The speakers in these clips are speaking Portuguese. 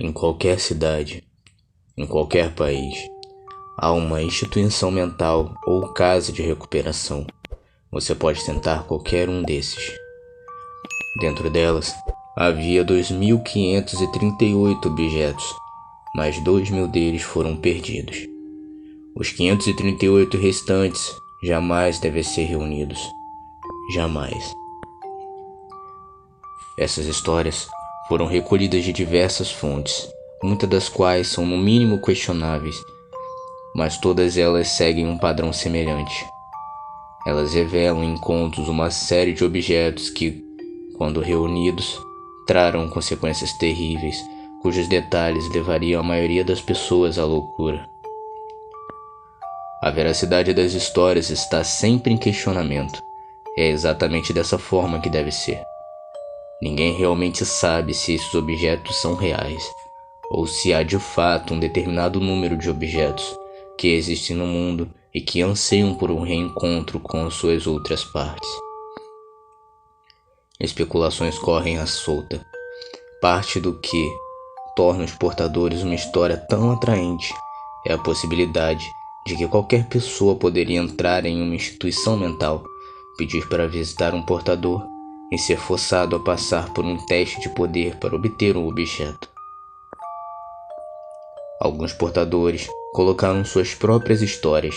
Em qualquer cidade, em qualquer país, há uma instituição mental ou casa de recuperação. Você pode tentar qualquer um desses. Dentro delas, havia 2.538 objetos, mas 2.000 deles foram perdidos. Os 538 restantes jamais devem ser reunidos. Jamais. Essas histórias foram recolhidas de diversas fontes, muitas das quais são no mínimo questionáveis, mas todas elas seguem um padrão semelhante. Elas revelam em contos uma série de objetos que, quando reunidos, trarão consequências terríveis, cujos detalhes levariam a maioria das pessoas à loucura. A veracidade das histórias está sempre em questionamento. É exatamente dessa forma que deve ser. Ninguém realmente sabe se esses objetos são reais, ou se há de fato um determinado número de objetos que existem no mundo e que anseiam por um reencontro com as suas outras partes. Especulações correm à solta. Parte do que torna os portadores uma história tão atraente é a possibilidade de que qualquer pessoa poderia entrar em uma instituição mental, pedir para visitar um portador e ser forçado a passar por um teste de poder para obter um objeto. Alguns portadores colocaram suas próprias histórias,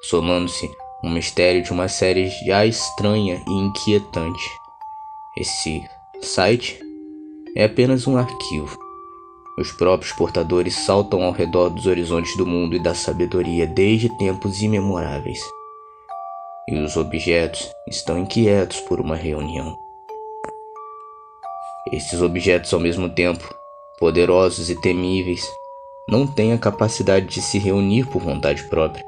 somando-se um mistério de uma série já estranha e inquietante. Esse site é apenas um arquivo. Os próprios portadores saltam ao redor dos horizontes do mundo e da sabedoria desde tempos imemoráveis. E os objetos estão inquietos por uma reunião. Esses objetos, ao mesmo tempo, poderosos e temíveis, não têm a capacidade de se reunir por vontade própria,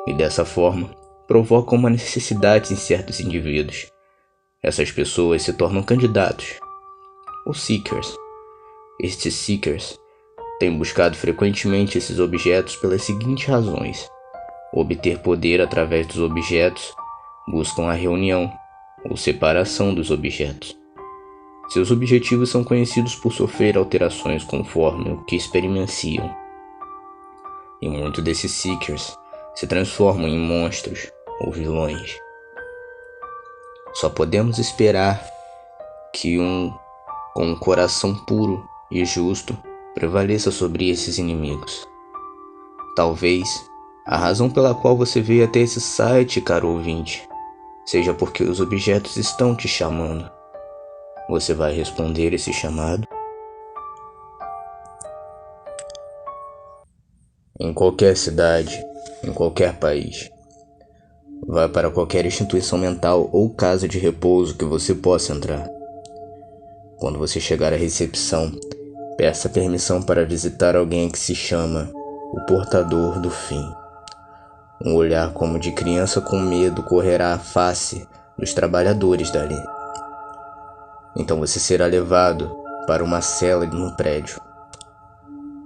e dessa forma provocam uma necessidade em certos indivíduos. Essas pessoas se tornam candidatos, ou seekers. Estes seekers têm buscado frequentemente esses objetos pelas seguintes razões: obter poder através dos objetos, buscam a reunião ou separação dos objetos. Seus objetivos são conhecidos por sofrer alterações conforme o que experienciam. E muitos desses seekers se transformam em monstros ou vilões. Só podemos esperar que com um coração puro e justo prevaleça sobre esses inimigos. Talvez a razão pela qual você veio até esse site, caro ouvinte, seja porque os objetos estão te chamando. Você vai responder esse chamado? Em qualquer cidade, em qualquer país, vá para qualquer instituição mental ou casa de repouso que você possa entrar. Quando você chegar à recepção, peça permissão para visitar alguém que se chama o Portador do Fim. Um olhar como de criança com medo correrá à face dos trabalhadores dali. Então você será levado para uma cela no prédio.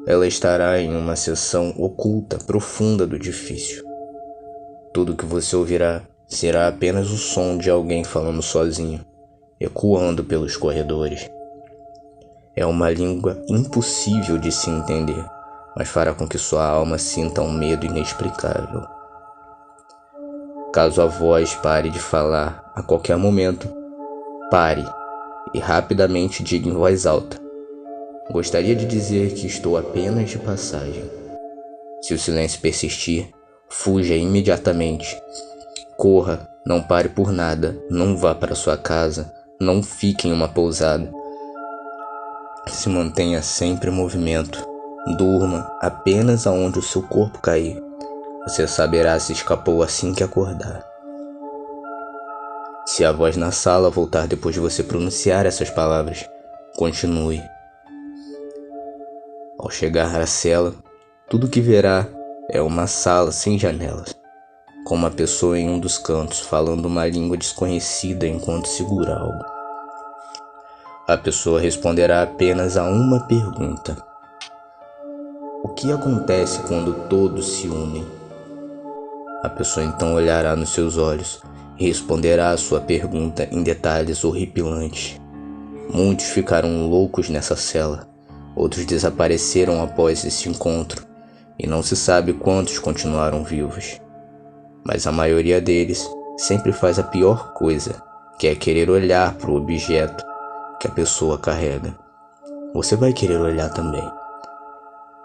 Ela estará em uma seção oculta, profunda do edifício. Tudo que você ouvirá será apenas o som de alguém falando sozinho, ecoando pelos corredores. É uma língua impossível de se entender, mas fará com que sua alma sinta um medo inexplicável. Caso a voz pare de falar a qualquer momento, pare e rapidamente diga em voz alta: gostaria de dizer que estou apenas de passagem. Se o silêncio persistir, fuja imediatamente. Corra, não pare por nada, não vá para sua casa, não fique em uma pousada. Se mantenha sempre em movimento. Durma apenas aonde o seu corpo cair. Você saberá se escapou assim que acordar. Se a voz na sala voltar depois de você pronunciar essas palavras, continue. Ao chegar à cela, tudo que verá é uma sala sem janelas, com uma pessoa em um dos cantos falando uma língua desconhecida enquanto segura algo. A pessoa responderá apenas a uma pergunta: o que acontece quando todos se unem? A pessoa então olhará nos seus olhos e responderá a sua pergunta em detalhes horripilantes. Muitos ficaram loucos nessa cela. Outros desapareceram após esse encontro e não se sabe quantos continuaram vivos. Mas a maioria deles sempre faz a pior coisa, que é querer olhar para o objeto que a pessoa carrega. Você vai querer olhar também.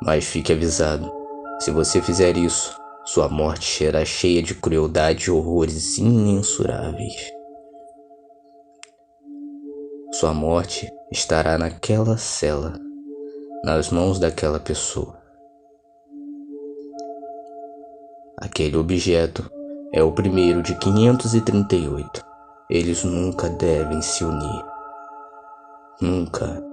Mas fique avisado, se você fizer isso, sua morte será cheia de crueldade e horrores imensuráveis. Sua morte estará naquela cela, nas mãos daquela pessoa. Aquele objeto é o primeiro de 538. Eles nunca devem se unir. Nunca.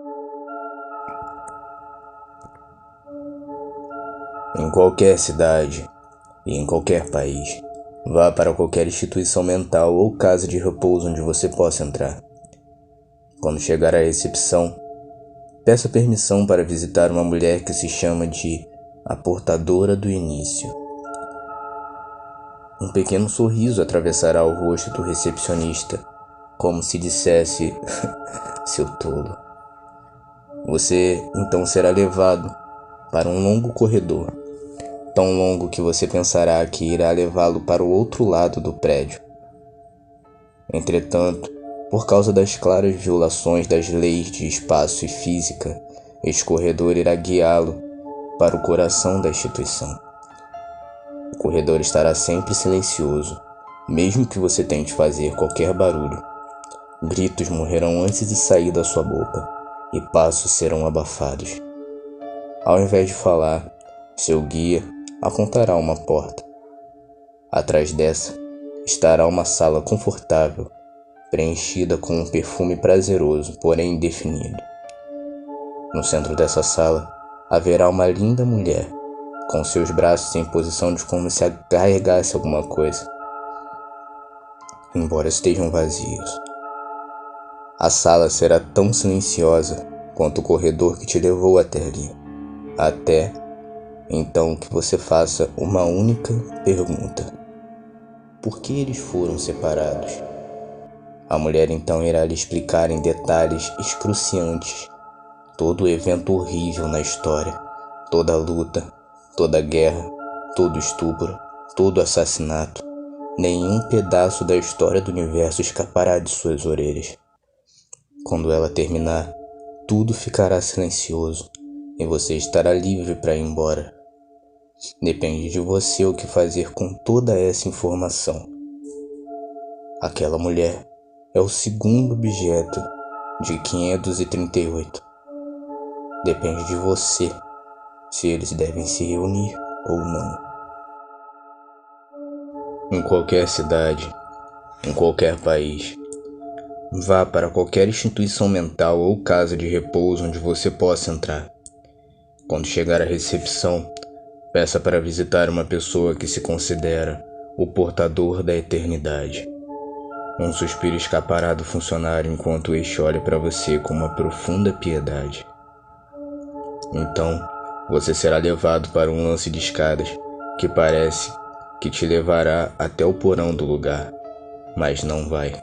Em qualquer cidade e em qualquer país, vá para qualquer instituição mental ou casa de repouso onde você possa entrar. Quando chegar à recepção, peça permissão para visitar uma mulher que se chama de a Portadora do Início. Um pequeno sorriso atravessará o rosto do recepcionista, como se dissesse, seu tolo. Você então será levado para um longo corredor, tão longo que você pensará que irá levá-lo para o outro lado do prédio. Entretanto, por causa das claras violações das leis de espaço e física, este corredor irá guiá-lo para o coração da instituição. O corredor estará sempre silencioso, mesmo que você tente fazer qualquer barulho. Gritos morrerão antes de sair da sua boca e passos serão abafados. Ao invés de falar, seu guia apontará uma porta. Atrás dessa estará uma sala confortável, preenchida com um perfume prazeroso, porém indefinido. No centro dessa sala haverá uma linda mulher, com seus braços em posição de como se carregasse alguma coisa, embora estejam vazios. A sala será tão silenciosa quanto o corredor que te levou até ali, até então que você faça uma única pergunta: por que eles foram separados? A mulher então irá lhe explicar em detalhes excruciantes todo o evento horrível na história, toda a luta, toda a guerra, todo o estupro, todo o assassinato. Nenhum pedaço da história do universo escapará de suas orelhas. Quando ela terminar, tudo ficará silencioso e você estará livre para ir embora. Depende de você o que fazer com toda essa informação. Aquela mulher é o segundo objeto de 538. Depende de você se eles devem se reunir ou não. Em qualquer cidade, em qualquer país, vá para qualquer instituição mental ou casa de repouso onde você possa entrar. Quando chegar à recepção, peça para visitar uma pessoa que se considera o portador da eternidade. Um suspiro escapará do funcionário enquanto este olha para você com uma profunda piedade. Então, você será levado para um lance de escadas que parece que te levará até o porão do lugar, mas não vai.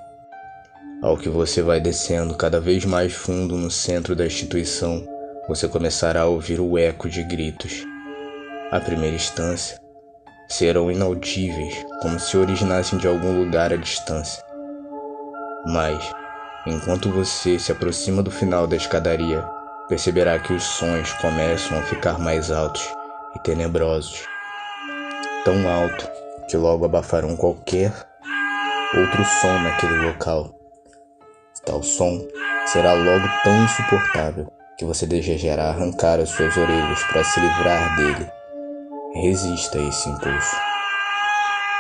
Ao que você vai descendo cada vez mais fundo no centro da instituição, você começará a ouvir o eco de gritos. À primeira instância, serão inaudíveis, como se originassem de algum lugar à distância. Mas, enquanto você se aproxima do final da escadaria, perceberá que os sons começam a ficar mais altos e tenebrosos. Tão alto que logo abafarão qualquer outro som naquele local. Tal som será logo tão insuportável que você desejará arrancar as suas orelhas para se livrar dele. Resista a esse impulso.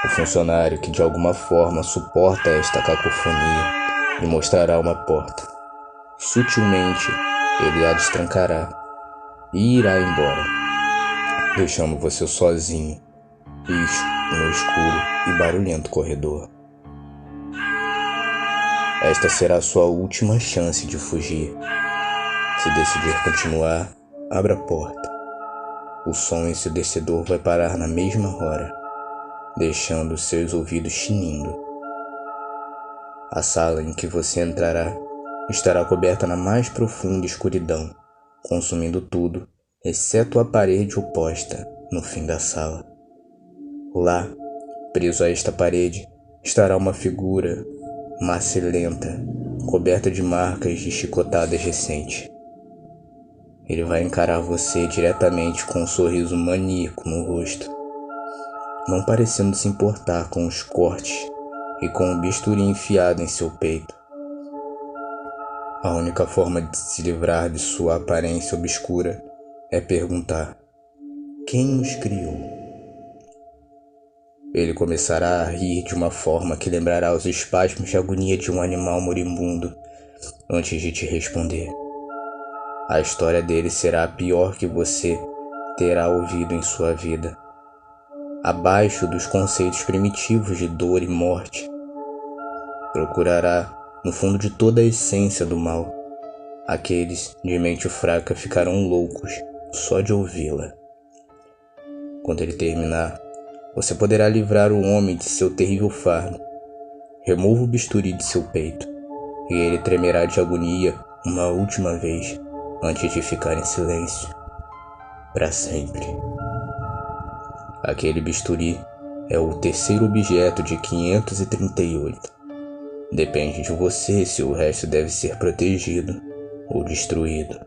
O funcionário que de alguma forma suporta esta cacofonia lhe mostrará uma porta. Sutilmente, ele a destrancará e irá embora, deixando você sozinho, no escuro e barulhento corredor. Esta será a sua última chance de fugir. Se decidir continuar, abra a porta. O som ensurdecedor vai parar na mesma hora, deixando seus ouvidos tinindo. A sala em que você entrará estará coberta na mais profunda escuridão, consumindo tudo, exceto a parede oposta, no fim da sala. Lá, preso a esta parede, estará uma figura macilenta, coberta de marcas de chicotadas recentes. Ele vai encarar você diretamente com um sorriso maníaco no rosto, não parecendo se importar com os cortes e com o bisturi enfiado em seu peito. A única forma de se livrar de sua aparência obscura é perguntar: quem os criou? Ele começará a rir de uma forma que lembrará os espasmos de agonia de um animal moribundo antes de te responder. A história dele será a pior que você terá ouvido em sua vida, abaixo dos conceitos primitivos de dor e morte. Procurará no fundo de toda a essência do mal. Aqueles de mente fraca ficarão loucos só de ouvi-la. Quando ele terminar, você poderá livrar o homem de seu terrível fardo. Remova o bisturi de seu peito, e ele tremerá de agonia uma última vez antes de ficar em silêncio para sempre. Aquele bisturi é o terceiro objeto de 538. Depende de você se o resto deve ser protegido ou destruído.